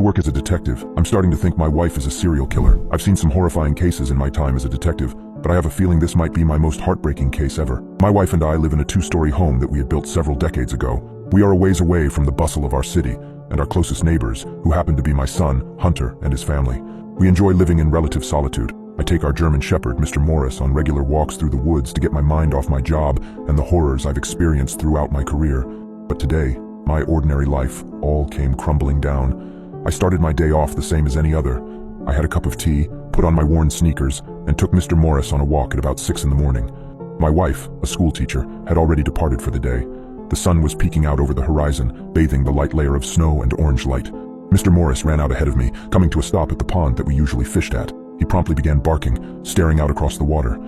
work as a detective. I'm starting to think my wife is a serial killer. I've seen some horrifying cases in my time as a detective, but I have a feeling this might be my most heartbreaking case ever. My wife and I live in a 2-story home that we had built several decades ago. We are a ways away from the bustle of our city and our closest neighbors, who happen to be my son, Hunter, and his family. We enjoy living in relative solitude. I take our German Shepherd, Mr. Morris, on regular walks through the woods to get my mind off my job and the horrors I've experienced throughout my career. But today, my ordinary life all came crumbling down. I started my day off the same as any other. I had a cup of tea, put on my worn sneakers, and took Mr. Morris on a walk at about 6 in the morning. My wife, a school teacher, had already departed for the day. The sun was peeking out over the horizon, bathing the light layer of snow and orange light. Mr. Morris ran out ahead of me, coming to a stop at the pond that we usually fished at. He promptly began barking, staring out across the water.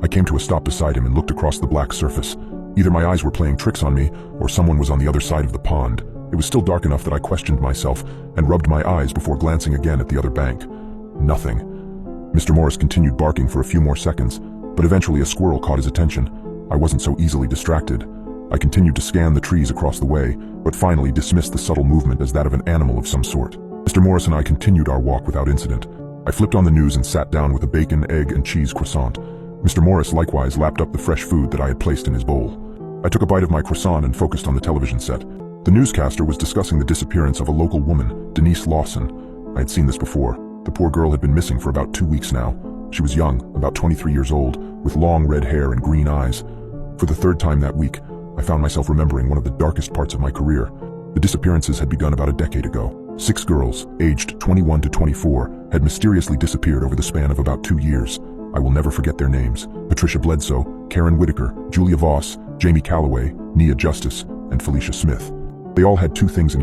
I came to a stop beside him and looked across the black surface. Either my eyes were playing tricks on me, or someone was on the other side of the pond. It was still dark enough that I questioned myself and rubbed my eyes before glancing again at the other bank. Nothing. Mr. Morris continued barking for a few more seconds, but eventually a squirrel caught his attention. I wasn't so easily distracted. I continued to scan the trees across the way, but finally dismissed the subtle movement as that of an animal of some sort. Mr. Morris and I continued our walk without incident. I flipped on the news and sat down with a bacon, egg, and cheese croissant. Mr. Morris likewise lapped up the fresh food that I had placed in his bowl. I took a bite of my croissant and focused on the television set. The newscaster was discussing the disappearance of a local woman, Denise Lawson. I had seen this before. The poor girl had been missing for about 2 weeks now. She was young, about 23 years old, with long red hair and green eyes. For the 3rd time that week, I found myself remembering one of the darkest parts of my career. The disappearances had begun about a decade ago. 6 girls, aged 21 to 24, had mysteriously disappeared over the span of about 2 years. I will never forget their names: Patricia Bledsoe, Karen Whitaker, Julia Voss, Jamie Calloway, Nia Justice, and Felicia Smith. They all had 2 things in